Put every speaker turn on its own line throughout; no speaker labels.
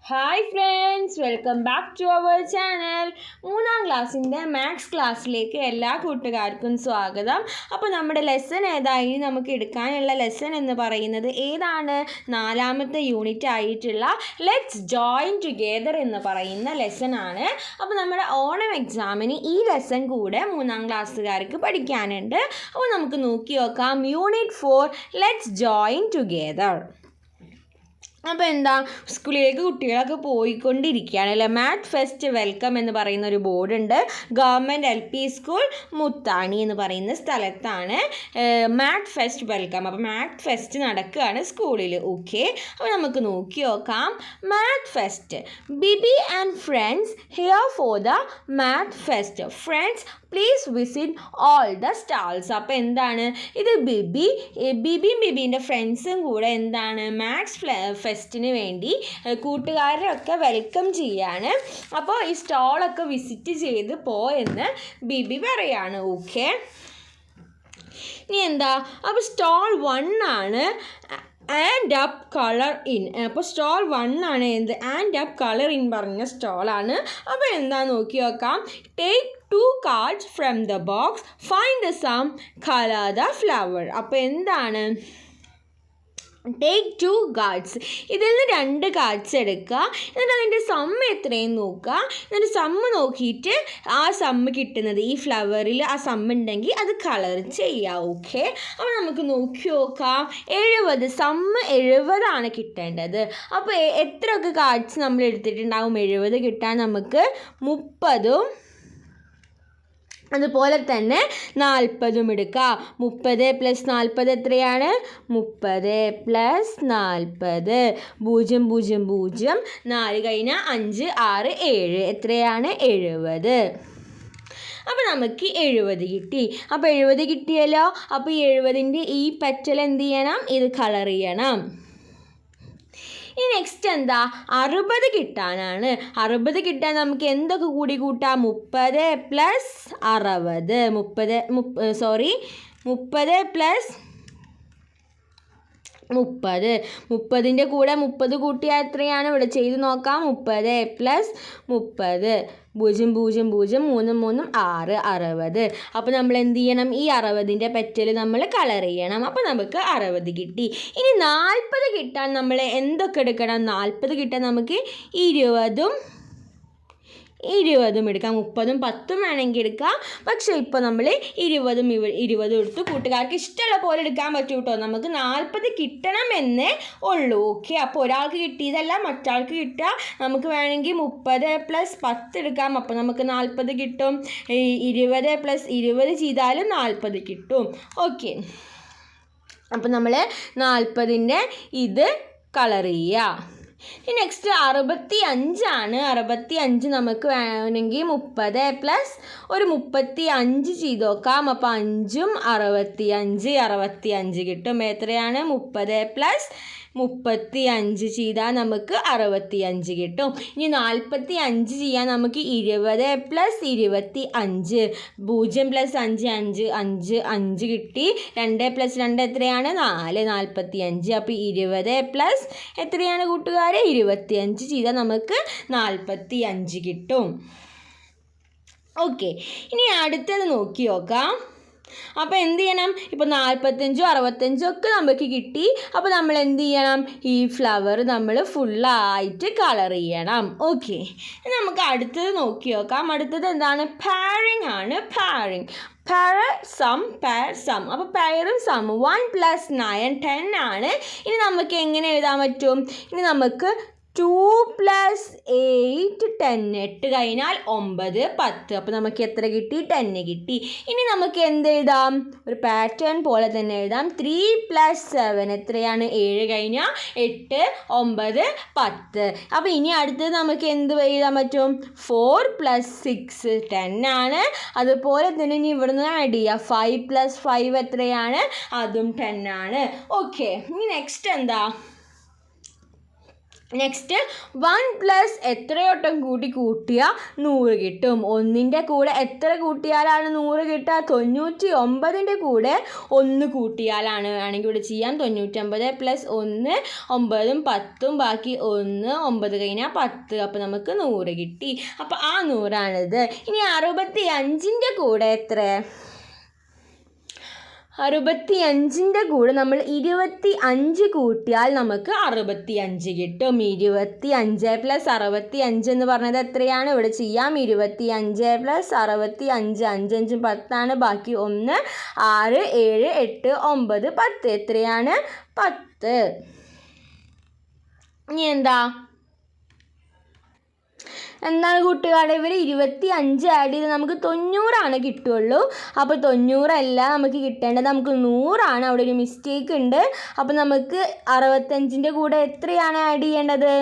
Hi friends, welcome back to our channel. 3ാം ക്ലാസ്സിൻ്റെ maths ക്ലാസ്സിലേക്ക് എല്ലാ കൂട്ടുകാർക്കും സ്വാഗതം. അപ്പോൾ നമ്മുടെ ലെസൺ ഏതായി നമുക്ക് എടുക്കാനുള്ള ലെസൺ എന്ന് പറയുന്നത് ഏതാണ്? 4ാമത്തെ യൂണിറ്റ് ആയിട്ടുള്ള ലെറ്റ്സ് ജോയിൻ ടുഗെദർ എന്ന് പറയുന്ന ലെസൺ ആണ്. അപ്പോൾ നമ്മുടെ ഓണം എക്സാമിന് ഈ ലെസൺ കൂടെ 3ാം ക്ലാസ്സുകാർക്ക് പഠിക്കാനുണ്ട്. അപ്പോൾ നമുക്ക് നോക്കി നോക്കാം. Unit 4 let's join together. അപ്പോൾ എന്താ, സ്കൂളിലേക്ക് കുട്ടികളൊക്കെ പോയിക്കൊണ്ടിരിക്കുകയാണ് അല്ലേ. മാത്ത് ഫെസ്റ്റ് വെൽക്കം എന്ന് പറയുന്ന ഒരു ബോർഡുണ്ട്. ഗവൺമെൻറ് LP സ്കൂൾ മുത്താണി എന്ന് പറയുന്ന സ്ഥലത്താണ് മാത്ത് ഫെസ്റ്റ് വെൽക്കം. അപ്പോൾ മാത്ത് ഫെസ്റ്റ് നടക്കുകയാണ് സ്കൂളിൽ. ഓക്കെ, അപ്പോൾ നമുക്ക് നോക്കി നോക്കാം. Math fest. BB and friends here for the math fest. Friends please visit all the stalls. അപ്പോൾ എന്താണ് ഇത്? ബിബിൻ്റെ ഫ്രണ്ട്സും കൂടെ എന്താണ് മാത്സ് ഫെസ്റ്റിന് വേണ്ടി കൂട്ടുകാരൊക്കെ വെൽക്കം ചെയ്യാണ്. അപ്പോൾ ഈ സ്റ്റോളൊക്കെ വിസിറ്റ് ചെയ്ത് പോയെന്ന് ബിബി പറയാണ്. ഓക്കെ, ഇനി എന്താ? അപ്പോൾ സ്റ്റോൾ 1 ആണ് ആൻഡ് അപ്പ് കളർ ഇൻ. അപ്പോൾ സ്റ്റോൾ 1 ആണ് എന്ത്? ആൻഡ് അപ്പ് കളർ ഇൻ പറഞ്ഞ സ്റ്റോളാണ്. അപ്പോൾ എന്താ നോക്കി നോക്കാം. Take 2 cards from the box, find the some, colour the flower. അപ്പോൾ എന്താണ്? Take 2 cards. ഇതിൽ നിന്ന് 2 cards എടുക്കുക. എന്നിട്ട് അതിൻ്റെ സമ്മ് എത്രയും നോക്കുക. എന്നിട്ട് സമ്മ് നോക്കിയിട്ട് ആ സമ്മ് കിട്ടുന്നത് ഈ ഫ്ലവറിൽ ആ സമ്മ് ഉണ്ടെങ്കിൽ അത് കളർ ചെയ്യുക. ഓക്കെ, അപ്പോൾ നമുക്ക് നോക്കി നോക്കാം. 70. സമ്മ് 70 ആണ് കിട്ടേണ്ടത്. അപ്പോൾ എത്രയൊക്കെ കാർഡ്സ് നമ്മൾ എടുത്തിട്ടുണ്ടാവും 70 കിട്ടാൻ? നമുക്ക് 30 അതുപോലെ തന്നെ 40 എടുക്കുക. 30 + 40 എത്രയാണ്? 30 + 40. 0 0 0 4 കഴിഞ്ഞാൽ 5 6 7 എത്രയാണ്? 70. അപ്പോൾ നമുക്ക് 70 കിട്ടി. അപ്പോൾ 70 കിട്ടിയല്ലോ. അപ്പോൾ 70ൻ്റെ ഈ പെറ്റൽ എന്ത് ചെയ്യണം? ഇത് കളർ ചെയ്യണം. ഇനി നെക്സ്റ്റ് എന്താ? 60 കിട്ടാനാണ്. 60 കിട്ടാൻ നമുക്ക് എന്തൊക്കെ കൂടി കൂട്ടാം? 30 + 60. 30ൻ്റെ കൂടെ 30 കൂട്ടിയാൽ എത്രയാണ്? ഇവിടെ ചെയ്ത് നോക്കാം. 30 + 30 0 0 0 3 3 6 60. അപ്പോൾ നമ്മൾ എന്ത് ചെയ്യണം? ഈ 60ൻ്റെ പെറ്റൽ നമ്മൾ കളർ ചെയ്യണം. അപ്പോൾ നമുക്ക് 60 കിട്ടി. ഇനി 40 കിട്ടാൻ നമ്മൾ എന്തൊക്കെ എടുക്കണം? 40 കിട്ടാൻ നമുക്ക് 20 എടുക്കാം. 30 10 വേണമെങ്കിൽ എടുക്കാം. പക്ഷേ ഇപ്പോൾ നമ്മൾ 20 എടുത്തു. കൂട്ടുകാർക്ക് ഇഷ്ടമുള്ള പോലെ എടുക്കാൻ പറ്റും കേട്ടോ. നമുക്ക് 40 കിട്ടണമെന്നേ ഉള്ളൂ. ഓക്കെ, അപ്പോൾ ഒരാൾക്ക് കിട്ടിയതല്ല മറ്റാൾക്ക് കിട്ടുക. നമുക്ക് വേണമെങ്കിൽ 30 + 10 എടുക്കാം. അപ്പോൾ നമുക്ക് 40 കിട്ടും. 20 + 20 ചെയ്താലും 40 കിട്ടും. ഓക്കെ, അപ്പോൾ നമ്മൾ 40ൻ്റെ ഇത് കളർ ചെയ്യുക. നെക്സ്റ്റ് 65 ആണ്. 65 നമുക്ക് വേണമെങ്കിൽ 30 + 35 ചെയ്ത് നോക്കാം. അപ്പോൾ 5ഉം 65 കിട്ടും. എത്രയാണ്? 30 + 35 ചെയ്താൽ നമുക്ക് 65 കിട്ടും. ഇനി 45 ചെയ്യാൻ നമുക്ക് 20 + 25 0 + 5 5 5 കിട്ടി. 2 + 2 എത്രയാണ്? 4 45. അപ്പോൾ 20 + എത്രയാണ് കൂട്ടുകാരെ? 25 ചെയ്താൽ നമുക്ക് 45 കിട്ടും. ഓക്കെ, ഇനി അടുത്തത് നോക്കി നോക്കാം. അപ്പോൾ എന്ത് ചെയ്യണം? ഇപ്പോൾ 45 65 ഒക്കെ നമുക്ക് കിട്ടി. അപ്പോൾ നമ്മൾ എന്ത് ചെയ്യണം? ഈ ഫ്ലവർ നമ്മൾ ഫുള്ളായിട്ട് കളർ ചെയ്യണം. ഓക്കെ, നമുക്ക് അടുത്തത് നോക്കി നോക്കാം. അടുത്തത് എന്താണ്? പാരിങ് ആണ്. pair sum. അപ്പോൾ പെയറും സമ്മും 1 + 9 10 ആണ്. ഇനി നമുക്ക് എങ്ങനെ എഴുതാൻ പറ്റും? ഇനി നമുക്ക് 2 + 8 10. 8 കഴിഞ്ഞാൽ 9 10. അപ്പോൾ നമുക്ക് എത്ര കിട്ടി? 10 കിട്ടി. ഇനി നമുക്ക് എന്ത് എഴുതാം? ഒരു പാറ്റേൺ പോലെ തന്നെ എഴുതാം. 3 + 7 എത്രയാണ്? 7 കഴിഞ്ഞാൽ 8 9 10. അപ്പോൾ ഇനി അടുത്തത് നമുക്ക് എന്ത് എഴുതാൻ പറ്റും? 4 + 6 10 ആണ്. അതുപോലെ തന്നെ ഇനി ഇവിടുന്ന് ആഡ് ചെയ്യുക. 5 + 5 എത്രയാണ്? അതും 10 ആണ്. ഓക്കെ, ഇനി നെക്സ്റ്റ് എന്താ? നെക്സ്റ്റ് 1 + എത്രയോട്ടം കൂട്ടിയാൽ 100 കിട്ടും. 1ൻ്റെ കൂടെ എത്ര കൂട്ടിയാലാണ് 100 കിട്ടുക? 99ൻ്റെ കൂടെ 1 കൂട്ടിയാലാണ്. വേണമെങ്കിൽ ഇവിടെ ചെയ്യാം. 99 + 1 9ഉം 10ഉം ബാക്കി 1 9 കഴിഞ്ഞാൽ 10. അപ്പോൾ നമുക്ക് 100 കിട്ടി. അപ്പോൾ ആ 100ആണിത്. ഇനി 65ൻ്റെ കൂടെ എത്ര? 65ൻ്റെ കൂടെ നമ്മൾ 25 കൂട്ടിയാൽ നമുക്ക് 65 കിട്ടും. 25 + 65 എന്ന് പറഞ്ഞത് എത്രയാണ്? ഇവിടെ ചെയ്യാം. 25 + 65 5 5 10 ബാക്കി 1 6 7 8 9 10 എത്രയാണ്? 10. ഇനി എന്താണ് കൂട്ടുകാരെ? ഇവർ 25 ആഡ് ചെയ്ത് നമുക്ക് 90ആണ് കിട്ടുള്ളൂ. അപ്പോൾ 90 അല്ല നമുക്ക് കിട്ടേണ്ടത്, നമുക്ക് 100ആണ്. അവിടെ ഒരു മിസ്റ്റേക്ക് ഉണ്ട്. അപ്പോൾ നമുക്ക് 65ൻ്റെ കൂടെ എത്രയാണ് ആഡ് ചെയ്യേണ്ടത്?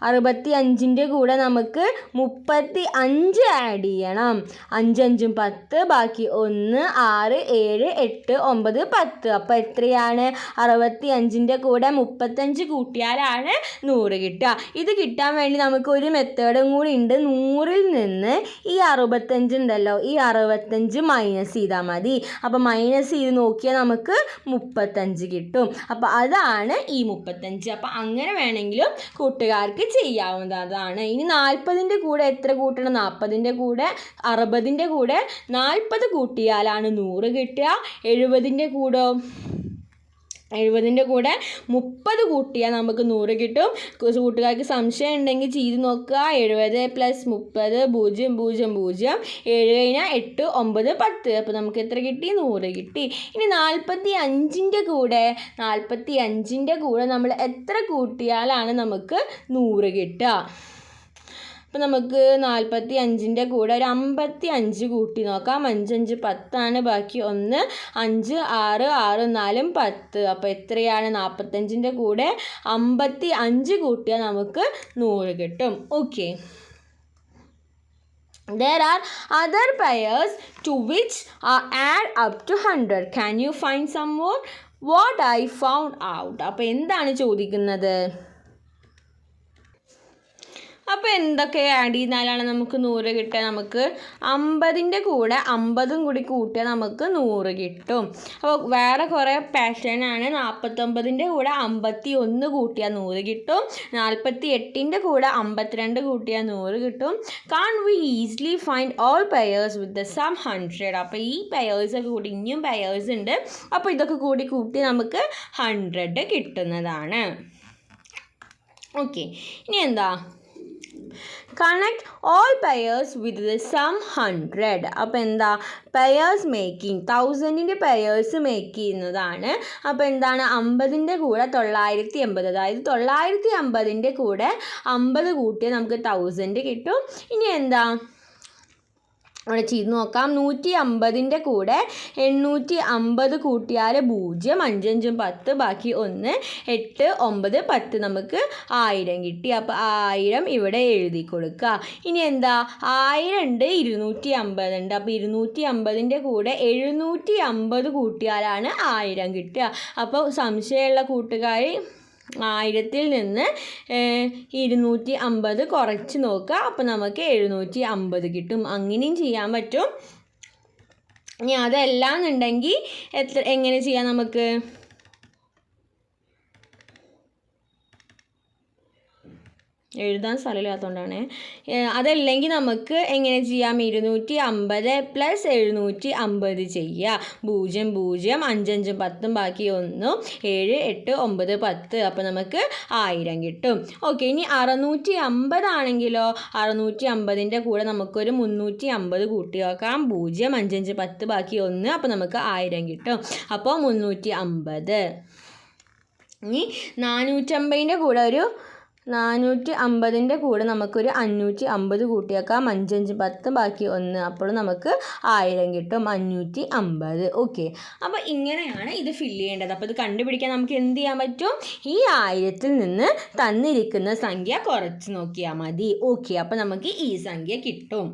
65ൻ്റെ കൂടെ നമുക്ക് 35 ആഡ് ചെയ്യണം. 5 5 10 ബാക്കി 1 6 7 8 9 10. അപ്പോൾ എത്രയാണ്? 65ൻ്റെ കൂടെ 35 കൂട്ടിയാലാണ് 100 കിട്ടുക. ഇത് കിട്ടാൻ വേണ്ടി നമുക്ക് ഒരു മെത്തേഡും കൂടി ഉണ്ട്. 100ൽ നിന്ന് ഈ 65 ഉണ്ടല്ലോ, ഈ 65 മൈനസ് ചെയ്താൽ മതി. അപ്പോൾ മൈനസ് ചെയ്ത് നോക്കിയാൽ നമുക്ക് 35 കിട്ടും. അപ്പോൾ അതാണ് ഈ 35. അപ്പോൾ അങ്ങനെ വേണമെങ്കിലും കൂട്ടുകാർക്ക് ചെയ്യാവുന്നതാണ്. ഇനി 40ൻ്റെ കൂടെ എത്ര കൂട്ടണം? 40ൻ്റെ കൂടെ 60ൻ്റെ കൂടെ 40 കൂട്ടിയാലാണ് 100 കിട്ടുക. 70ൻ്റെ കൂടെ 30 കൂട്ടിയാൽ നമുക്ക് 100 കിട്ടും. കൂട്ടുകാർക്ക് സംശയം ഉണ്ടെങ്കിൽ ചെയ്ത് നോക്കുക. 70 + 30 0 0 0 7 കഴിഞ്ഞാൽ 8 9 10. അപ്പോൾ നമുക്ക് എത്ര കിട്ടി? 100 കിട്ടി. ഇനി 45ൻ്റെ കൂടെ നമ്മൾ എത്ര കൂട്ടിയാലാണ് നമുക്ക് 100 കിട്ടുക? അപ്പോൾ നമുക്ക് 45ൻ്റെ കൂടെ ഒരു 55 കൂട്ടി നോക്കാം. 5 5 10 ബാക്കി 1 5 6 6 4 10. അപ്പോൾ എത്രയാണ്? 45ൻ്റെ കൂടെ 55 കൂട്ടിയാൽ നമുക്ക് 100 കിട്ടും. Okay. There are other pairs to which are add up to 100. Can you find some more? What I found out. അപ്പോൾ എന്താണ് ചോദിക്കുന്നത്? അപ്പോൾ എന്തൊക്കെ ആഡ് ചെയ്താലാണ് നമുക്ക് 100 കിട്ടുക? നമുക്ക് 50ൻ്റെ കൂടെ 50ഉം കൂടി കൂട്ടിയാൽ നമുക്ക് 100 കിട്ടും. അപ്പോൾ വേറെ കുറേ പാറ്റേൺ ആണ്. 49ൻ്റെ കൂടെ 51 കൂട്ടിയാൽ 100 കിട്ടും. 48ൻ്റെ കൂടെ 52 കൂട്ടിയാൽ 100 കിട്ടും. Can't we easily find all pairs with the sum 100? അപ്പോൾ ഈ പെയേഴ്സൊക്കെ കൂടി ഇനിയും പെയേഴ്സ് ഉണ്ട്. അപ്പോൾ ഇതൊക്കെ കൂടി കൂട്ടി നമുക്ക് 100 കിട്ടുന്നതാണ്. ഓക്കെ. ഇനി connect all pairs with the sum 100. അപ്പോൾ പെയേഴ്സ് മേക്കിംഗ് 1000ൻ്റെ പെയേഴ്സ് മേക്ക് ചെയ്യുന്നതാണ്. അപ്പോൾ 50ൻ്റെ കൂടെ 980, അതായത് 950ൻ്റെ കൂടെ 50 കൂട്ടിയാൽ നമുക്ക് 1000 കിട്ടും. ഇനി അവിടെ ചെയ്ത് നോക്കാം. 150ൻ്റെ കൂടെ 850 കൂട്ടിയാൽ 0 5 5 10 ബാക്കി 1 8 9 10 നമുക്ക് 1000 കിട്ടി. അപ്പോൾ 1000 ഇവിടെ എഴുതി കൊടുക്കുക. ഇനി 1000 ഉണ്ട്, 250 ഉണ്ട്. അപ്പോൾ 250ൻ്റെ കൂടെ 750 കൂട്ടിയാലാണ് 1000 കിട്ടുക. അപ്പോൾ സംശയമുള്ള കൂട്ടുകാർ 1000ൽ നിന്ന് 250 കുറച്ച് നോക്കുക. അപ്പോൾ നമുക്ക് 750 കിട്ടും. അങ്ങനെയും ചെയ്യാൻ പറ്റും. ഇനി അതെല്ലാം ഉണ്ടെങ്കിൽ എങ്ങനെ ചെയ്യാം? നമുക്ക് എഴുതാൻ സ്ഥലമില്ലാത്തതുകൊണ്ടാണ്. അതല്ലെങ്കിൽ നമുക്ക് എങ്ങനെ ചെയ്യാം? 250 + 750 ചെയ്യുക. 0 0 5 5 10 ബാക്കി 1 7 8 9 10. അപ്പോൾ നമുക്ക് 1000 കിട്ടും. ഓക്കെ. ഇനി 650 ആണെങ്കിലോ? 650ൻ്റെ കൂടെ നമുക്കൊരു 350 കൂട്ടി നോക്കാം. 0 5 5 10 ബാക്കി 1. അപ്പോൾ നമുക്ക് 1000 കിട്ടും. അപ്പോൾ 350. ഇനി 450ൻ്റെ കൂടെ 450ൻ്റെ കൂടെ നമുക്കൊരു 550 കൂട്ടിയേക്കാം. 5 5 10 ബാക്കി 1. അപ്പോൾ നമുക്ക് 1000 കിട്ടും. 550. ഓക്കെ. അപ്പോൾ ഇങ്ങനെയാണ് ഇത് ഫില്ല് ചെയ്യേണ്ടത്. അപ്പോൾ ഇത് കണ്ടുപിടിക്കാൻ നമുക്ക് എന്ത് ചെയ്യാൻ പറ്റും? ഈ 1000ൽ നിന്ന് തന്നിരിക്കുന്ന സംഖ്യ കുറച്ച് നോക്കിയാൽ മതി. ഓക്കെ. അപ്പോൾ നമുക്ക് ഈ സംഖ്യ കിട്ടും.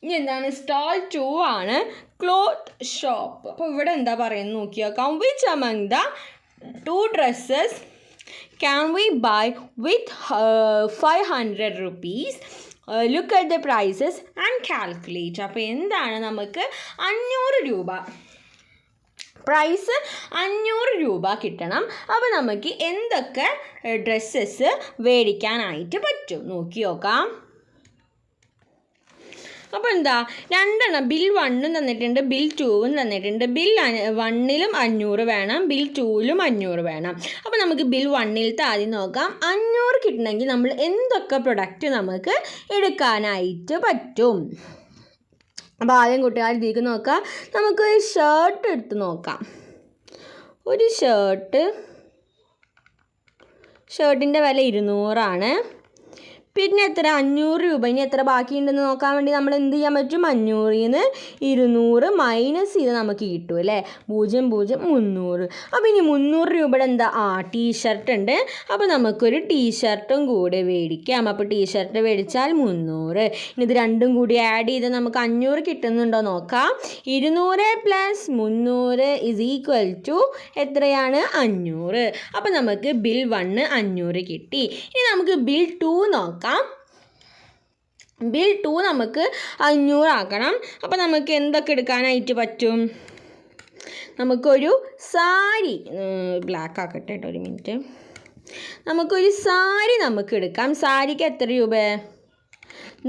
ഇനി എന്താണ് സ്റ്റാൾ 2 ആണ്, ക്ലോത്ത് ഷോപ്പ്. അപ്പോൾ ഇവിടെ എന്താ പറയുന്നത് നോക്കി നോക്കാം. Which among the 2 dresses can we buy with 500 rupees? Look at the prices and calculate. അപ്പോൾ എന്താണ് നമുക്ക് 500 രൂപ പ്രൈസ് 500 രൂപ കിട്ടണം. അപ്പോൾ നമുക്ക് എന്തൊക്കെ ഡ്രസ്സസ് മേടിക്കാനായിട്ട് പറ്റും നോക്കി നോക്കാം. അപ്പോൾ എന്താ, രണ്ടെണ്ണം ബിൽ 1 തന്നിട്ടുണ്ട്, ബിൽ 2 തന്നിട്ടുണ്ട്. ബിൽ 1ലും 500 വേണം, ബിൽ 2ലും 500 വേണം. അപ്പോൾ നമുക്ക് ബിൽ 1ലത്തെ ആദ്യം നോക്കാം. 500 കിട്ടണമെങ്കിൽ നമ്മൾ എന്തൊക്കെ പ്രൊഡക്റ്റ് നമുക്ക് എടുക്കാനായിട്ട് പറ്റും. അപ്പോൾ ആദ്യം കൂട്ടുകാർ ഇതിലേക്ക് നോക്കാം. നമുക്ക് ഷർട്ട് എടുത്ത് നോക്കാം. ഒരു ഷർട്ടിൻ്റെ വില 200 ആണ്. പിന്നെ എത്ര, 500 രൂപ. ഇനി എത്ര ബാക്കിയുണ്ടെന്ന് നോക്കാൻ വേണ്ടി നമ്മൾ എന്ത് ചെയ്യാൻ പറ്റും, 500ൽ നിന്ന് 200 മൈനസ് ചെയ്ത് നമുക്ക് കിട്ടും അല്ലേ, 0 0 300. അപ്പോൾ ഇനി 300 രൂപയുടെ എന്താ, ടീഷർട്ട് ഉണ്ട്. അപ്പോൾ നമുക്കൊരു ടീഷർട്ടും കൂടെ മേടിക്കാം. അപ്പോൾ ടീഷർട്ട് മേടിച്ചാൽ 300. ഇനി ഇത് രണ്ടും കൂടി ആഡ് ചെയ്ത് നമുക്ക് 500 കിട്ടുന്നുണ്ടോ നോക്കാം. 200 + 300 = എത്രയാണ്, 500. അപ്പോൾ നമുക്ക് ബിൽ 1 500 കിട്ടി. ഇനി നമുക്ക് ബിൽ 2 നോക്കാം. ബിൽ 2 നമുക്ക് 500 ആക്കണം. അപ്പോൾ നമുക്ക് എന്തൊക്കെ എടുക്കാനായിട്ട് പറ്റും. നമുക്കൊരു സാരി, ബ്ലാക്ക് ആക്കട്ടെ കേട്ടോ, ഒരു മിനിറ്റ്. നമുക്കൊരു സാരി നമുക്ക് എടുക്കാം. സാരിക്ക് എത്ര രൂപ,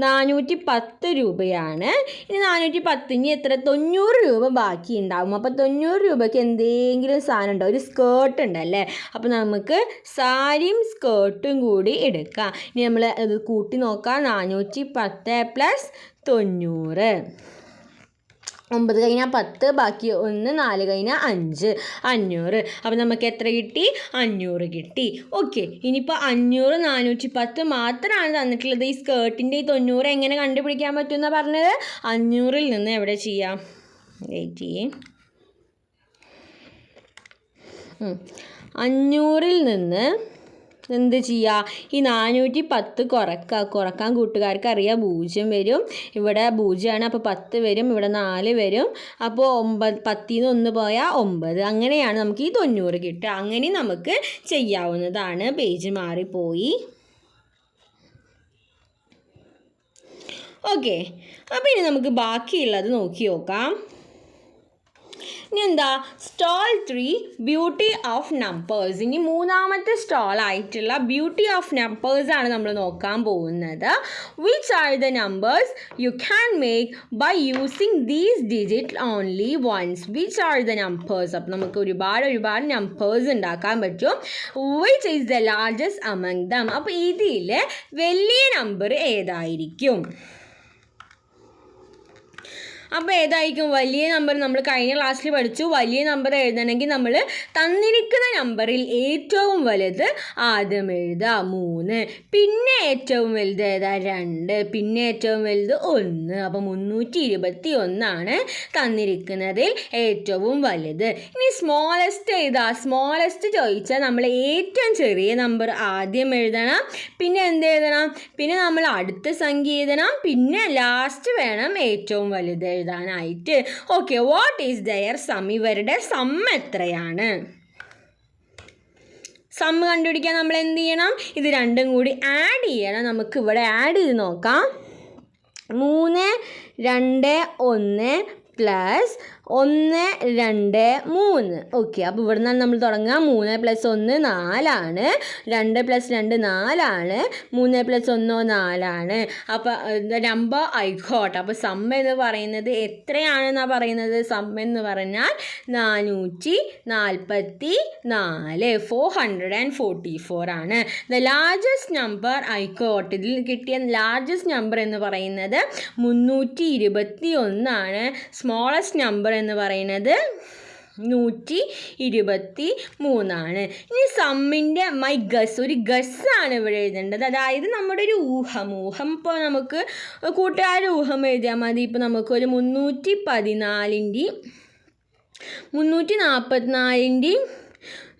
410 രൂപയാണ്. ഇനി 410 ഇനി എത്ര, 90 രൂപ ബാക്കി ഉണ്ടാവും. അപ്പോൾ 90 രൂപയ്ക്ക് എന്തെങ്കിലും സാധനം ഉണ്ടോ, ഒരു സ്കേർട്ട് ഉണ്ടല്ലേ. അപ്പോൾ നമുക്ക് സാരിയും സ്കേർട്ടും കൂടി എടുക്കാം. ഇനി നമ്മൾ ഇത് കൂട്ടി നോക്കാം. 410 + 90, 9 കഴിഞ്ഞാൽ 10, ബാക്കി 1, 4 കഴിഞ്ഞാൽ 5, 500. അപ്പോൾ നമുക്ക് എത്ര കിട്ടി, 500 കിട്ടി. ഓക്കെ, ഇനിയിപ്പോൾ 500 410 മാത്രമാണ് തന്നിട്ടുള്ളത്. ഈ സ്കേർട്ടിൻ്റെ ഈ 90 എങ്ങനെ കണ്ടുപിടിക്കാൻ പറ്റുമെന്നാണ് പറഞ്ഞത്. 500ൽ നിന്ന് എവിടെ ചെയ്യാം, വെയിറ്റ് ചെയ്യേ, 500ൽ നിന്ന് എന്ത് ചെയ്യുക, ഈ 410 കുറക്കാൻ കൂട്ടുകാർക്ക് അറിയാം, 0 വരും. ഇവിടെ 0ആണ്, അപ്പോൾ 10 വരും. ഇവിടെ 4 വരും. അപ്പോൾ 10ൽ നിന്ന് 1 പോയാൽ 9. അങ്ങനെയാണ് നമുക്ക് ഈ 90 കിട്ടുക. അങ്ങനെ നമുക്ക് ചെയ്യാവുന്നതാണ്. പേജ് മാറിപ്പോയി. ഓക്കെ, അപ്പോൾ ഇനി നമുക്ക് ബാക്കിയുള്ളത് നോക്കി നോക്കാം. ഇനി എന്താ, സ്റ്റാൾ 3 ബ്യൂട്ടി ഓഫ് നമ്പേഴ്സ്. ഇനി മൂന്നാമത്തെ സ്റ്റാൾ ആയിട്ടുള്ള ബ്യൂട്ടി ഓഫ് നമ്പേഴ്സ് ആണ് നമ്മൾ നോക്കാൻ പോകുന്നത്. Which are the numbers you can make by using these digit only ones. Which are the numbers. അപ്പോൾ നമുക്ക് ഒരുപാട് നമ്പേഴ്സ് ഉണ്ടാക്കാൻ പറ്റും. Which is the largest among them. അപ്പോൾ ഇതിൽ വലിയ നമ്പർ ഏതായിരിക്കും. അപ്പോൾ ഏതായിരിക്കും വലിയ നമ്പർ. നമ്മൾ കഴിഞ്ഞ ക്ലാസ്സിൽ പഠിച്ചു, വലിയ നമ്പർ എഴുതണമെങ്കിൽ നമ്മൾ തന്നിരിക്കുന്ന നമ്പറിൽ ഏറ്റവും വലുത് ആദ്യം എഴുതുക, 3. പിന്നെ ഏറ്റവും വലുത് ഏതാ, 2. പിന്നെ ഏറ്റവും വലുത് 1. അപ്പോൾ 321 ആണ് തന്നിരിക്കുന്നതിൽ ഏറ്റവും വലുത്. ഇനി സ്മോളസ്റ്റ് ഏതാ, സ്മോളസ്റ്റ് ചോദിച്ചാൽ നമ്മൾ ഏറ്റവും ചെറിയ നമ്പർ ആദ്യം എഴുതണം. പിന്നെ എന്ത് എഴുതണം, പിന്നെ നമ്മൾ അടുത്ത സംഖ്യ എഴുതണം. പിന്നെ ലാസ്റ്റ് വേണം ഏറ്റവും വലുത് എഴുതാനായിട്ട്. Okay, what is their sum. ഇവരുടെ സം എത്രയാണ്. സം കണ്ടുപിടിക്കാൻ നമ്മൾ എന്ത് ചെയ്യണം, ഇത് രണ്ടും കൂടി ആഡ് ചെയ്യണം. നമുക്ക് ഇവിടെ ആഡ് ചെയ്ത് നോക്കാം. 3 2 1 + 1 2 3. ഓക്കെ, അപ്പോൾ ഇവിടെ നിന്നാണ് നമ്മൾ തുടങ്ങുക. 3 + 1 4 ആണ്. 2 + 2 4 ആണ്. 3 + 1 4 ആണ്. അപ്പോൾ നമ്പർ ഐക്കോട്ടെ. അപ്പോൾ സം എന്ന് പറയുന്നത് എത്രയാണെന്നാണ് പറയുന്നത്. സം എന്ന് പറഞ്ഞാൽ 444, 444 ആണ്. ദ ലാർജസ്റ്റ് നമ്പർ ഐക്കോട്ടെ. ഇതിൽ കിട്ടിയ ലാർജസ്റ്റ് നമ്പർ എന്ന് പറയുന്നത് 321 ആണ്. സ്മോളസ്റ്റ് നമ്പർ എന്ന് പറയുന്നത് 123 ആണ്. ഇനി സമ്മിൻ്റെ മൈ ഗസ്, ഒരു ഗസ്സാണ് ഇവിടെ എഴുതേണ്ടത്. അതായത് നമ്മുടെ ഒരു ഊഹം. ഇപ്പോൾ നമുക്ക് കൂട്ടുകാർ ഊഹം എഴുതിയാൽ മതി. ഇപ്പോൾ നമുക്കൊരു 314ൻ്റെയും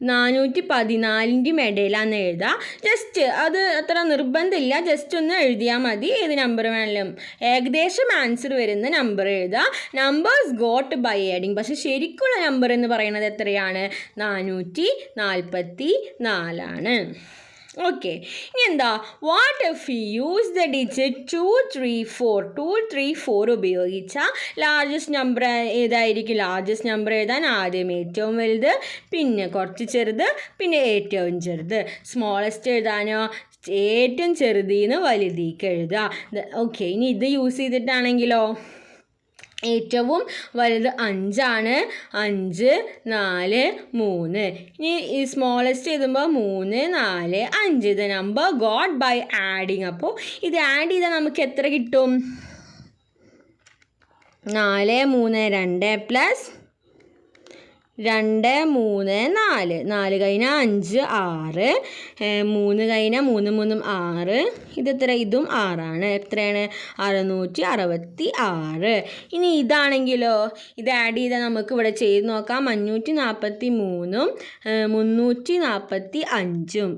414ൻ്റെയും ഇടയിലാണെന്ന് എഴുതാം. ജസ്റ്റ് അത് അത്ര നിർബന്ധമില്ല, ജസ്റ്റ് ഒന്ന് എഴുതിയാൽ മതി. ഏത് നമ്പർ വേണമെങ്കിലും ഏകദേശം ആൻസർ വരുന്ന നമ്പർ എഴുതുക. Numbers got by adding. പക്ഷേ ശരിക്കുള്ള നമ്പർ എന്ന് പറയുന്നത് എത്രയാണ്? 444. ഓക്കെ, ഇനി എന്താ? What if you use the digit 234 ഉപയോഗിച്ചാൽ ലാർജസ്റ്റ് നമ്പർ ഏതായിരിക്കും? ലാർജസ്റ്റ് നമ്പർ എഴുതാൻ ആദ്യം ഏറ്റവും വലുത്, പിന്നെ കുറച്ച് ചെറുത്, പിന്നെ ഏറ്റവും ചെറുത്. സ്മോളസ്റ്റ് എഴുതാനോ ഏറ്റവും ചെറുതിന്ന് വലുതേക്ക് എഴുതുക. ഓക്കെ, ഇനി ഇത് യൂസ് ചെയ്തിട്ടാണെങ്കിലോ ഏറ്റവും വലുത് 5 ആണ്. 5, 4, 3. ഇനി ഈ സ്മോളസ്റ്റ് എഴുതുമ്പോൾ 3, 4, 5. ഇത് നമ്പർ ഗോട്ട് ബൈ ആഡിങ്. അപ്പോൾ ഇത് ആഡ് ചെയ്താൽ നമുക്ക് എത്ര കിട്ടും? 4, 3, 2 പ്ലസ് 2, 3, 4. 4 കഴിഞ്ഞാൽ 5, 6. 3 കഴിഞ്ഞാൽ 3, 3, 6. ഇതെത്ര? ഇതും 6ആണ്. എത്രയാണ്? 666. ഇനി ഇതാണെങ്കിലോ, ഇത് ആഡ് ചെയ്താൽ നമുക്ക് ഇവിടെ ചെയ്ത് നോക്കാം. 543ഉം 345ഉം.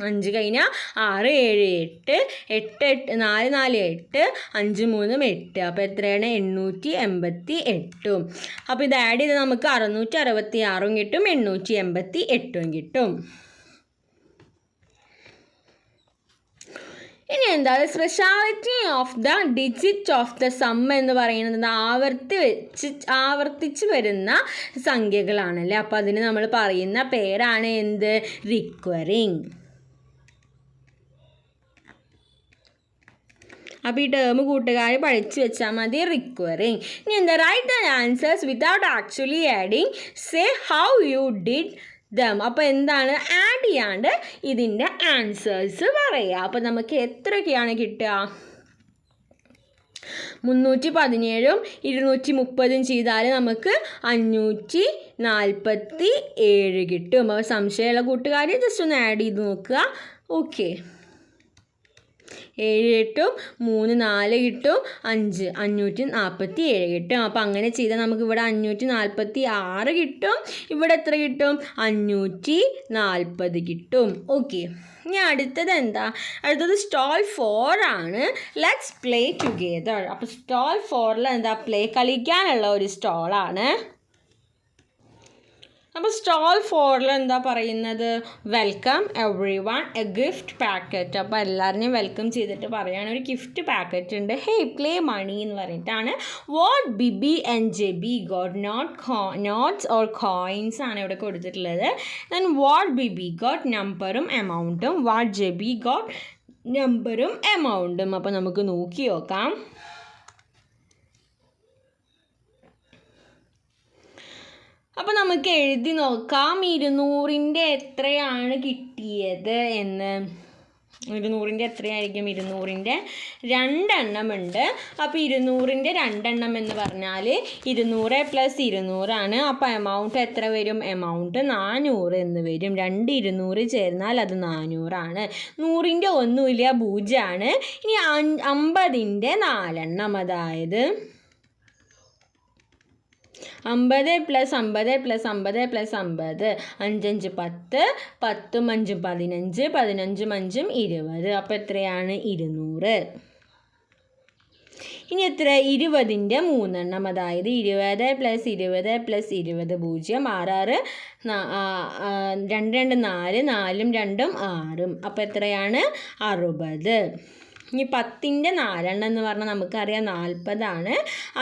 5 കഴിഞ്ഞാൽ 6, 7, 8. 8, 4, 4, 8. 5, 3, 8. അപ്പോൾ എത്രയാണ്? 888. അപ്പോൾ ഇത് ആഡ് ചെയ്താൽ നമുക്ക് 666 കിട്ടും, 888 കിട്ടും. ഇനി എന്താ speciality of the digit of the sum എന്ന് പറയുന്നത് ആവർത്തിച്ച് വരുന്ന സംഖ്യകളാണല്ലേ. അപ്പോൾ അതിന് നമ്മൾ പറയുന്ന പേരാണ് എന്ത്? റിക്കറിങ്. അപ്പോൾ ഈ ടേം കൂട്ടുകാർ പഠിച്ചു വെച്ചാൽ മതി, റിക്കറിങ്. ഇനി എന്താ? Write the answers without actually adding. Say how you did dum. അപ്പോൾ എന്താണ്? ആഡ് ചെയ്യാണ്ട് ഇതിൻ്റെ ആൻസേഴ്സ് പറയുക. അപ്പോൾ നമുക്ക് എത്രയൊക്കെയാണ് കിട്ടുക? 317ഉം 230ഉം ചെയ്താൽ നമുക്ക് 547 കിട്ടും. അപ്പോൾ സംശയമുള്ള കൂട്ടുകാർ ജസ്റ്റ് ഒന്ന് ആഡ് ചെയ്ത് നോക്കുക. ഓക്കെ, 7 കിട്ടും, 3, 4 കിട്ടും, 5, 547 കിട്ടും. അപ്പോൾ അങ്ങനെ ചെയ്താൽ നമുക്ക് ഇവിടെ 546 കിട്ടും. ഇവിടെ എത്ര കിട്ടും? 540 കിട്ടും. ഓക്കെ, ഇനി അടുത്തത് എന്താ? അടുത്തത് സ്റ്റോൾ 4 ആണ്. Let's play together. അപ്പോൾ സ്റ്റോൾ 4 എന്താ? കളിക്കാനുള്ള ഒരു സ്റ്റോളാണ്. അപ്പോൾ സ്റ്റോൾ 4 എന്താ പറയുന്നത്? Welcome every one A gift packet. അപ്പോൾ എല്ലാവരെയും വെൽക്കം ചെയ്തിട്ട് പറയുകയാണ് ഒരു ഗിഫ്റ്റ് പാക്കറ്റ് ഉണ്ട്. ഹേ പ്ലേ മണി എന്ന് പറഞ്ഞിട്ടാണ്. What BB and JB got notes or coins ആണ് ഇവിടെ കൊടുത്തിട്ടുള്ളത്. ദെൻ വാട്ട് ബിബി ഗോട്ട് നമ്പറും എമൗണ്ടും, വാട്ട് ജെബി ഗോട്ട് നമ്പറും എമൗണ്ടും. അപ്പോൾ നമുക്ക് നോക്കി നോക്കാം. അപ്പോൾ നമുക്ക് എഴുതി നോക്കാം 200ൻ്റെ എത്രയാണ് കിട്ടിയത് എന്ന്. 200ൻ്റെ എത്രയായിരിക്കും? 200ൻ്റെ 2 എണ്ണം ഉണ്ട്. അപ്പോൾ 200ൻ്റെ 2 എണ്ണം എന്ന് പറഞ്ഞാൽ 200 + 200 ആണ്. അപ്പോൾ എമൗണ്ട് എത്ര വരും? എമൗണ്ട് 400 എന്ന് വരും. 2 200 ചേർന്നാൽ അത് 400 ആണ്. 100ൻ്റെ ഒന്നുമില്ല, 0 ആണ്. ഇനി 50ൻ്റെ 4 എണ്ണം, അതായത് 50 + 50 + 50 + 50. 5 5 10, 10 5 15, 15 5 20. അപ്പോൾ എത്രയാണ്? 200. ഇനി എത്ര? 20ൻ്റെ 3 എണ്ണം, അതായത് 20 + 20 + 20 0. 6 2 2 4, 4ഉം 2ഉം 6. അപ്പോൾ എത്രയാണ്? 60. ഇനി 10ൻ്റെ 4 എണ്ണം എന്ന് പറഞ്ഞാൽ നമുക്കറിയാം 40 ആണ്.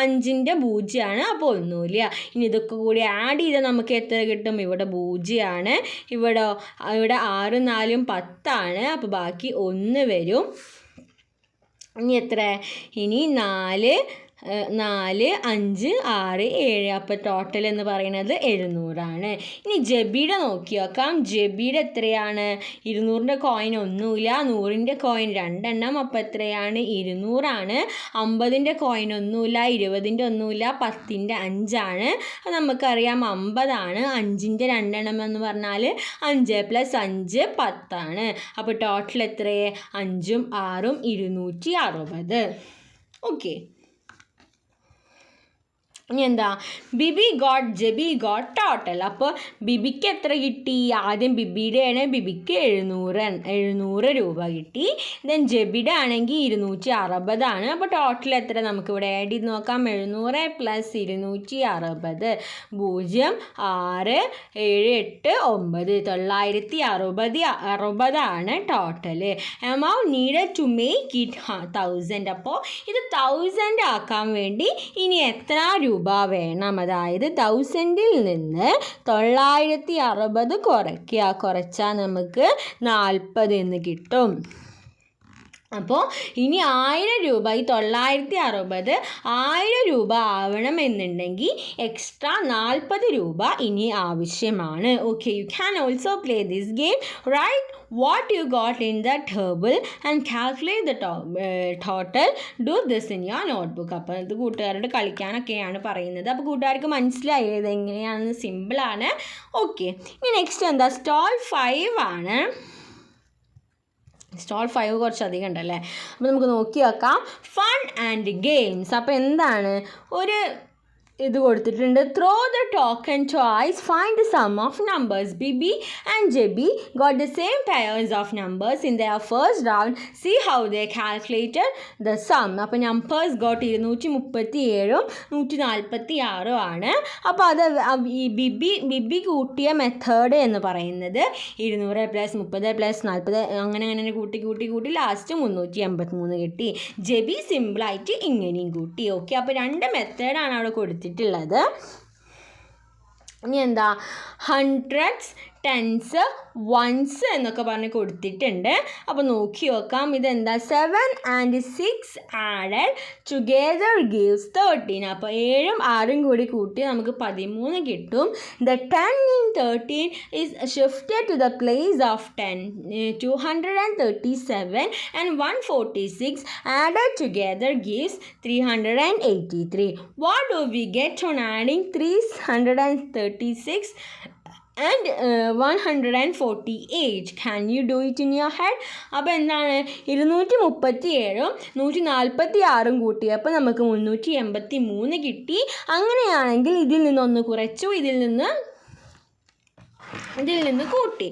5ൻ്റെ 0 ആണ്, അപ്പോൾ ഒന്നുമില്ല. ഇനി ഇതൊക്കെ കൂടി ആഡ് ചെയ്താൽ നമുക്ക് എത്ര കിട്ടും? ഇവിടെ 0 ആണ്. ഇവിടെ 6 4ഉം 10 ആണ്. അപ്പോൾ ബാക്കി 1 വരും. ഇനി എത്ര? ഇനി 4 4 5 6 7. അപ്പോൾ ടോട്ടൽ എന്ന് പറയുന്നത് 700 ആണ്. ഇനി ജെബിയുടെ നോക്കി നോക്കാം. ജെബിയുടെ എത്രയാണ്? 200ൻ്റെ കോയിൻ ഒന്നുമില്ല, 100ൻ്റെ കോയിൻ 2 എണ്ണം. അപ്പോൾ എത്രയാണ്? 200 ആണ്. 50ൻ്റെ കോയിൻ ഒന്നുമില്ല, 20ൻ്റെ ഒന്നുമില്ല, 10ൻ്റെ 5 ആണ്. അത് നമുക്കറിയാം 50 ആണ്. 5ൻ്റെ 2 എണ്ണം എന്ന് പറഞ്ഞാൽ 5 + 5 10 ആണ്. അപ്പോൾ ടോട്ടൽ എത്രയേ? 5ഉം 6ഉം 260. ഓക്കെ, ഇനി എന്താ, ബിബി ഗോട്ട് ജെബി ഗോട്ട് ടോട്ടൽ. അപ്പോൾ ബിബിക്ക് എത്ര കിട്ടി? ആദ്യം ബിബിയുടെ ആണ്, ബിബിക്ക് 700 രൂപ കിട്ടി. ദെൻ ജെബിയുടെ ആണെങ്കിൽ 260. അപ്പോൾ ടോട്ടൽ എത്ര നമുക്കിവിടെ ആഡ് ചെയ്ത് നോക്കാം. 700 + 260 0 6 7 8 9 960 total. Amount needed to make it 1000. അപ്പോൾ ഇത് 1000 ആക്കാൻ വേണ്ടി ഇനി എത്ര രൂപ വേണം? അതായത് 1000-ൽ നിന്ന് 960 കുറച്ചാൽ നമുക്ക് 40 എന്ന് കിട്ടും. അപ്പോൾ ഇനി 1000 രൂപ, ഈ 960 1000 രൂപ ആവണമെന്നുണ്ടെങ്കിൽ എക്സ്ട്രാ 40 രൂപ ഇനി ആവശ്യമാണ്. Okay, you can also play this game. Right what you got in the table and calculate the total. Do this in your notebook. അപ്പോൾ ഇത് കൂട്ടുകാരോട് കളിക്കാനൊക്കെയാണ് പറയുന്നത്. അപ്പോൾ കൂട്ടുകാർക്ക് മനസ്സിലായി ഇത് എങ്ങനെയാണെന്ന്, സിമ്പിളാണ്. ഓക്കെ, ഇനി നെക്സ്റ്റ് എന്താ, സ്റ്റോൾ 5 ആണ്. സ്റ്റോൾ 5 കുറച്ചധികം ഉണ്ടല്ലേ. അപ്പോൾ നമുക്ക് നോക്കി വെക്കാം. Fun and games. അപ്പോൾ എന്താണ്, ഒരു ഇത് കൊടുത്തിട്ടുണ്ട്. Throw the token choice, find the sum of numbers. BB and JB got the same pairs of numbers in their first round. See how they calculated the sum. അപ്പോൾ numbers got 237 146 ആണ്. അപ്പോൾ അത് ഈ ബിബി കൂട്ടിയ മെത്തേഡ് എന്ന് പറയുന്നത് 200 + 30 + 40 അങ്ങനെ കൂട്ടി ലാസ്റ്റ് 383 കിട്ടി. ജെബി സിമ്പിളായിട്ട് ഇങ്ങനെയും കൂട്ടി. ഓക്കെ, അപ്പോൾ 2 മെത്തേഡാണ് അവിടെ കൊടുത്തിട്ടുള്ളത്. ഇനി എന്താ, ഹൺഡ്രഡ്സ്, ടെൻസ്, വൺസ് എന്നൊക്കെ പറഞ്ഞ് കൊടുത്തിട്ടുണ്ട്. അപ്പോൾ നോക്കി നോക്കാം. ഇതെന്താ, 7 and 6 ആഡഡ് ടുഗെദർ ഗീവ്സ് 13. അപ്പോൾ 7ഉം 6ഉം കൂടി കൂട്ടി നമുക്ക് 13 കിട്ടും. The 10 in 13 is shifted to the place of 10. 237 and 146 added together gives 383. What do we get on adding 336 and 148? Can you do it in your head? അപ്പോൾ എന്താണ്, 237ഉം 146ഉം കൂട്ടിയപ്പോൾ നമുക്ക് 383 കിട്ടി. അങ്ങനെയാണെങ്കിൽ ഇതിൽ നിന്നൊന്ന് കുറച്ചു, ഇതിൽ നിന്ന് കൂട്ടി,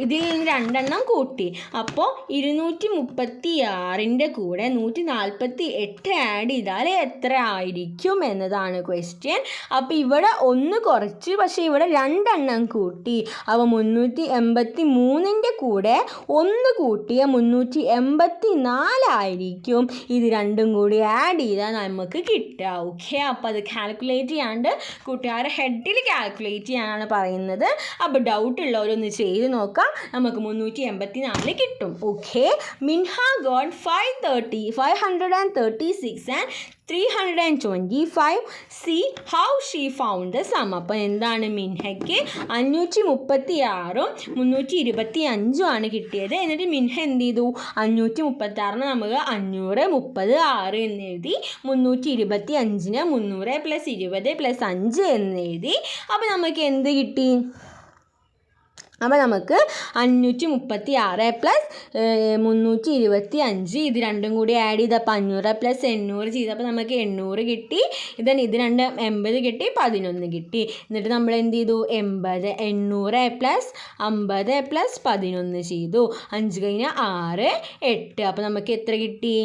ഇതിൽ നിന്ന് 2 എണ്ണം കൂട്ടി. അപ്പോൾ 236ൻ്റെ കൂടെ 148 ആഡ് ചെയ്താൽ എത്ര ആയിരിക്കും എന്നതാണ് ക്വസ്റ്റ്യൻ. അപ്പോൾ ഇവിടെ 1 കുറച്ച്, പക്ഷേ ഇവിടെ 2 എണ്ണം കൂട്ടി. അപ്പോൾ 383ൻ്റെ കൂടെ 1 കൂട്ടിയ 384 ആയിരിക്കും. ഇത് 2ഉം കൂടി ആഡ് ചെയ്താൽ നമുക്ക് കിട്ടുക. ഓക്കെ, അപ്പോൾ അത് കാൽക്കുലേറ്റ് ചെയ്യാണ്ട് കൂട്ടുകാരെ ഹെഡിൽ കാൽക്കുലേറ്റ് ചെയ്യാനാണ് പറയുന്നത്. അപ്പോൾ ഡൗട്ട് ഉള്ളവരൊന്ന് ചെയ്ത് നോക്കാം. നമുക്ക് 384 കിട്ടും. Okay, Minha got 536 and 325. See how she found the sum. അപ്പോൾ എന്താണ്, മിൻഹയ്ക്ക് 536ഉം 325ഉം ആണ് കിട്ടിയത്. എന്നിട്ട് മിൻഹ എന്ത് ചെയ്തു, 536 നമുക്ക് 530 എന്ന് എഴുതി, 325-ന് 300 + 20 + 5 എന്ന് എഴുതി. അപ്പോൾ നമുക്ക് എന്ത് കിട്ടി? അപ്പോൾ നമുക്ക് 536 + 325, ഇത് 2ഉം കൂടി ആഡ് ചെയ്തപ്പോൾ 500 + 800 ചെയ്തപ്പോൾ നമുക്ക് 800 കിട്ടി. ഇത് 2 80 കിട്ടി, 11 കിട്ടി. എന്നിട്ട് നമ്മൾ എന്ത് ചെയ്തു, 800 + 50 + 11 ചെയ്തു. 5 കഴിഞ്ഞാൽ 6 8. അപ്പോൾ നമുക്ക് എത്ര കിട്ടി?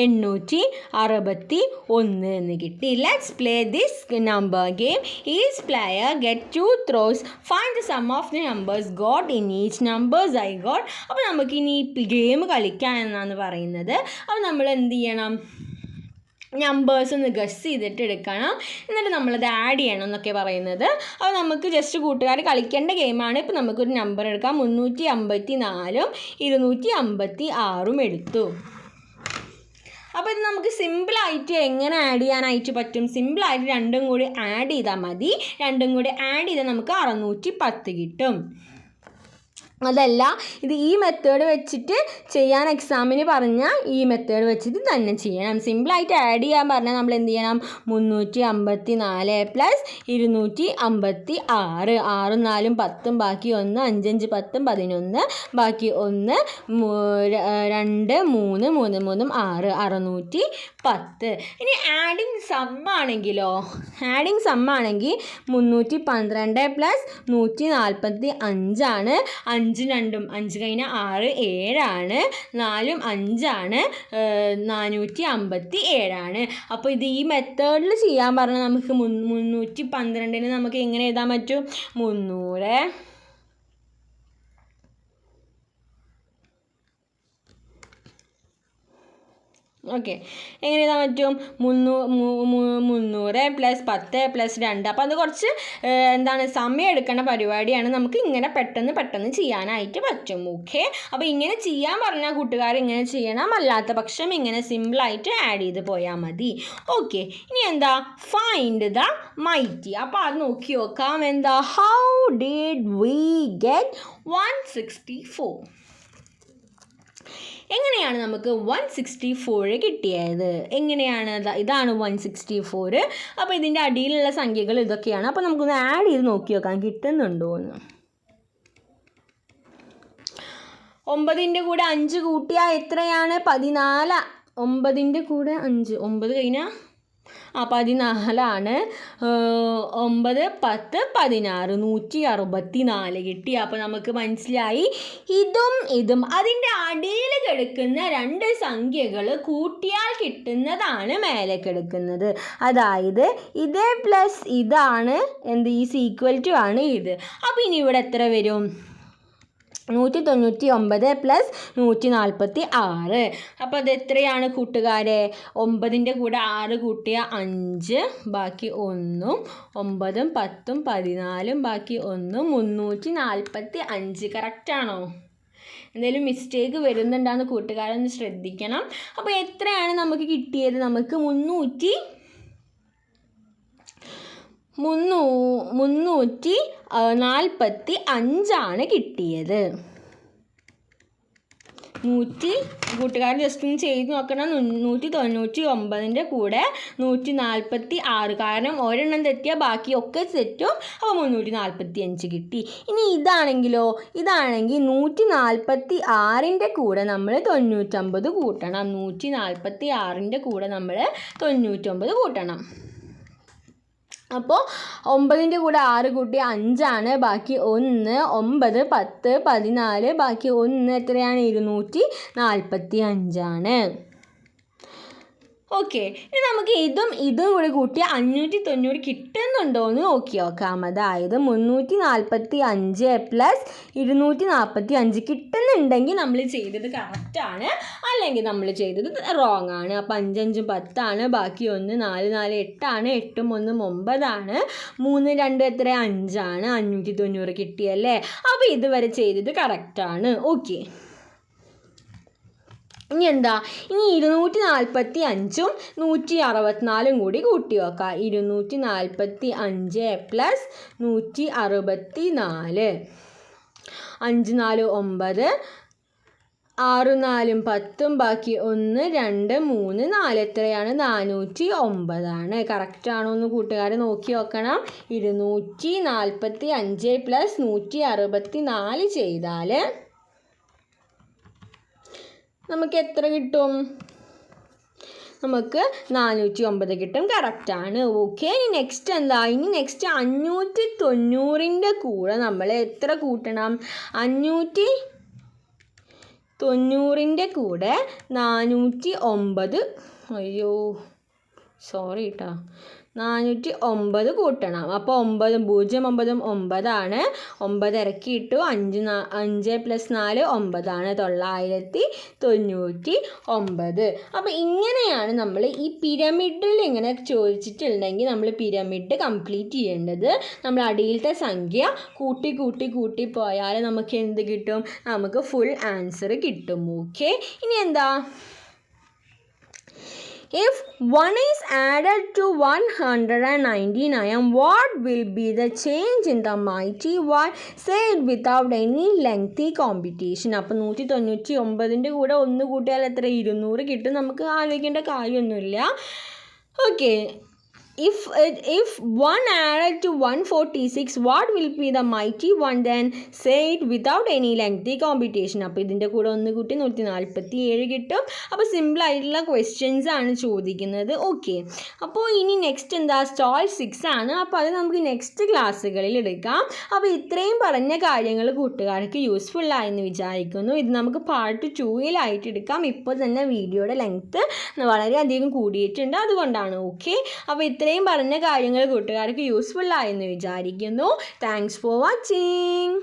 861 എന്ന് കിട്ടി. Let's play this number game. Each player get 2 throws. Find the sum of the numbers got in each. Numbers I got. അപ്പോൾ നമുക്കിനി ഗെയിം കളിക്കാൻ എന്നാണ് പറയുന്നത്. അപ്പോൾ നമ്മൾ എന്ത് ചെയ്യണം, നമ്പേഴ്സ് ഒന്ന് ഗസ് ചെയ്തിട്ട് എടുക്കണം, എന്നിട്ട് നമ്മളത് ആഡ് ചെയ്യണം എന്നൊക്കെ പറയുന്നത്. അപ്പോൾ നമുക്ക് ജസ്റ്റ് കൂട്ടുകാർ കളിക്കേണ്ട ഗെയിമാണ്. ഇപ്പോൾ നമുക്കൊരു നമ്പർ എടുക്കാം. 354ഉം 256ഉം എടുത്തു. അപ്പോൾ ഇത് നമുക്ക് സിമ്പിളായിട്ട് എങ്ങനെ ആഡ് ചെയ്യാനായിട്ട് പറ്റും? സിമ്പിളായിട്ട് 2ഉം കൂടി ആഡ് ചെയ്താൽ മതി. 2ഉം കൂടി ആഡ് ചെയ്താൽ നമുക്ക് 610 കിട്ടും. അതല്ല, ഇത് ഈ മെത്തേഡ് വെച്ചിട്ട് ചെയ്യാൻ എക്സാമിന് പറഞ്ഞാൽ ഈ മെത്തേഡ് വെച്ചിട്ട് തന്നെ ചെയ്യണം. സിമ്പിളായിട്ട് ആഡ് ചെയ്യാൻ പറഞ്ഞാൽ നമ്മൾ എന്ത് ചെയ്യണം? 354 പ്ലസ് 256, 6 4 10, ബാക്കി 1, 5 5 10 11, ബാക്കി 1 2 3 3 3 6, 610. ഇനി ആഡിങ് സമ്മാണെങ്കിലോ? ആഡിങ് സമ്മാണെങ്കിൽ 312 പ്ലസ് 145 5 2 5 കഴിഞ്ഞാൽ 6 7 4 5 457. അപ്പോൾ ഇത് ഈ മെത്തേഡിൽ ചെയ്യാൻ പറഞ്ഞാൽ നമുക്ക് 312 നമുക്ക് എങ്ങനെ എഴുതാൻ പറ്റും? 300 ഓക്കെ, എങ്ങനെ എഴുതാൻ പറ്റും? 300 പ്ലസ് 10 പ്ലസ് 2. അപ്പോൾ അത് കുറച്ച് സമയം എടുക്കേണ്ട പരിപാടിയാണ്. നമുക്ക് ഇങ്ങനെ പെട്ടെന്ന് ചെയ്യാനായിട്ട് പറ്റും. ഓക്കെ, അപ്പോൾ ഇങ്ങനെ ചെയ്യാൻ പറഞ്ഞാൽ കൂട്ടുകാർ ഇങ്ങനെ ചെയ്യണം, അല്ലാത്ത പക്ഷം ഇങ്ങനെ സിമ്പിളായിട്ട് ആഡ് ചെയ്ത് പോയാൽ മതി. ഓക്കെ, ഇനി ഫൈൻഡ് ദ മൈറ്റി. അപ്പോൾ അത് നോക്കി നോക്കാം. How did we get 164? എങ്ങനെയാണ് നമുക്ക് 164 കിട്ടിയത്? എങ്ങനെയാണ്? ഇതാണ് 164. അപ്പോൾ ഇതിൻ്റെ അടിയിലുള്ള സംഖ്യകൾ ഇതൊക്കെയാണ്. അപ്പോൾ നമുക്കൊന്ന് ആഡ് ചെയ്ത് നോക്കി നോക്കാം കിട്ടുന്നുണ്ടോ എന്ന്. 9ൻ്റെ കൂടെ 5 കൂട്ടിയാൽ എത്രയാണ്? 14. 9ൻ്റെ കൂടെ 5, 9 കഴിഞ്ഞാൽ 14. 9 10 16, 164 കിട്ടി. അപ്പോൾ നമുക്ക് മനസ്സിലായി ഇതും അതിൻ്റെ അടിയിൽ കിടക്കുന്ന 2 സംഖ്യകൾ കൂട്ടിയാൽ കിട്ടുന്നതാണ് മേലെ കിടക്കുന്നത്. അതായത് ഇത് പ്ലസ് ഇതാണ് ഈസ് ഈക്വൽ ടു ആണ് ഇത്. അപ്പോൾ ഇനി ഇവിടെ എത്ര വരും? 199 പ്ലസ് 146. അപ്പോൾ അത് എത്രയാണ് കൂട്ടുകാരെ? 9ൻ്റെ കൂടെ 6 കൂട്ടിയ 5, ബാക്കി 1, 9 10 14, ബാക്കി 1, 345. കറക്റ്റാണോ? എന്തെങ്കിലും മിസ്റ്റേക്ക് വരുന്നുണ്ടാകുന്ന കൂട്ടുകാരൊന്ന് ശ്രദ്ധിക്കണം. അപ്പോൾ എത്രയാണ് നമുക്ക് കിട്ടിയത്? നമുക്ക് 345 കിട്ടിയത്. കൂട്ടുകാരൻ ജസ്റ്റ് ഒന്ന് ചെയ്ത് നോക്കണം. 199ൻ്റെ കൂടെ 146, കാരണം ഒരെണ്ണം തെറ്റിയാൽ ബാക്കിയൊക്കെ തെറ്റും. അപ്പോൾ 345 കിട്ടി. ഇനി ഇതാണെങ്കിലോ? ഇതാണെങ്കിൽ 146ൻ്റെ കൂടെ നമ്മൾ 99 കൂട്ടണം. 146ൻ്റെ കൂടെ നമ്മൾ 99 കൂട്ടണം. അപ്പോൾ 9ൻ്റെ കൂടെ 6 കൂട്ടി 5, ബാക്കി 1, 9 10 14, ബാക്കി 1 എത്രയാണ്? 245. ഓക്കെ, ഇനി നമുക്ക് ഇതും കൂടി കൂട്ടി 590 കിട്ടുന്നുണ്ടോ എന്ന് നോക്കി നോക്കാം. അതായത് 345 പ്ലസ് 245 കിട്ടുന്നുണ്ടെങ്കിൽ നമ്മൾ ചെയ്തത് കറക്റ്റാണ്, അല്ലെങ്കിൽ നമ്മൾ ചെയ്തത് റോങ് ആണ്. അപ്പോൾ 5 5 10, ബാക്കി 1 4 4 8, 8 1 9, 3 2 എത്ര? 5, 590 കിട്ടിയല്ലേ? അപ്പോൾ ഇതുവരെ ചെയ്തത് കറക്റ്റാണ്. ഓക്കെ, ഇനി ഇനി 245ഉം 164 കൂടി കൂട്ടി വെക്കാം. 245 പ്ലസ് 164. 5 4 9, 6 4 10, ബാക്കി 1 2 3 4 എത്രയാണ്? 409. കറക്റ്റാണോ എന്ന് കൂട്ടുകാർ നോക്കി നോക്കണം. 245 പ്ലസ് 164 ചെയ്താൽ നമുക്ക് എത്ര കിട്ടും? നമുക്ക് 409 കിട്ടും. കറക്റ്റാണ്. ഓക്കെ, ഇനി നെക്സ്റ്റ് 590ൻ്റെ കൂടെ നമ്മൾ എത്ര കൂട്ടണം? 590ൻ്റെ കൂടെ 409. അയ്യോ സോറി കേട്ടോ, 409 കൂട്ടണം. അപ്പോൾ 9 0 9 9, 9 ഇറക്കിയിട്ടു. 5 പ്ലസ് 4 9, 999. അപ്പോൾ ഇങ്ങനെയാണ് നമ്മൾ ഈ പിരമിഡിൽ ഇങ്ങനെ ചോദിച്ചിട്ടുണ്ടെങ്കിൽ നമ്മൾ പിരമിഡ് കംപ്ലീറ്റ് ചെയ്യേണ്ടത്. നമ്മൾ അടിയിലത്തെ സംഖ്യ കൂട്ടി പോയാൽ നമുക്ക് എന്ത് കിട്ടും? നമുക്ക് ഫുൾ ആൻസർ കിട്ടും. ഓക്കെ, ഇനി If 1 is added to 199, what will be the change in the mighty 1? Say it without any lengthy competition. അപ്പോൾ 199ൻ്റെ കൂടെ 1 കൂട്ടിയാൽ എത്ര 200 കിട്ടും. നമുക്ക് ആലോചിക്കേണ്ട കാര്യമൊന്നുമില്ല. Okay, if 1 added to 146, what will be the mighty 1 then? Say it without any lengthy competition. അപ്പോൾ ഇതിൻ്റെ കൂടെ 1 കൂട്ടി 147 കിട്ടും. അപ്പോൾ സിമ്പിളായിട്ടുള്ള ക്വസ്റ്റ്യൻസ് ആണ് ചോദിക്കുന്നത്. ഓക്കെ, അപ്പോൾ ഇനി നെക്സ്റ്റ് എന്താ, സ്റ്റാൾ 6 ആണ്. അപ്പോൾ അത് നമുക്ക് നെക്സ്റ്റ് ക്ലാസ്സുകളിൽ എടുക്കാം. അപ്പോൾ ഇത്രയും പറഞ്ഞ കാര്യങ്ങൾ കൂട്ടുകാർക്ക് യൂസ്ഫുൾ ആയെന്ന് വിചാരിക്കുന്നു. ഇത് നമുക്ക് പാർട്ട് 2-ലായിട്ട് എടുക്കാം. ഇപ്പോൾ തന്നെ വീഡിയോയുടെ ലെങ്ത്ത് വളരെയധികം കൂടിയിട്ടുണ്ട്, അതുകൊണ്ടാണ്. ഓക്കെ, അപ്പോൾ ഇത്രയും പറഞ്ഞ കാര്യങ്ങൾ കൂട്ടുകാർക്ക് യൂസ്ഫുൾ ആയെന്ന് വിചാരിക്കുന്നു. Thanks for watching.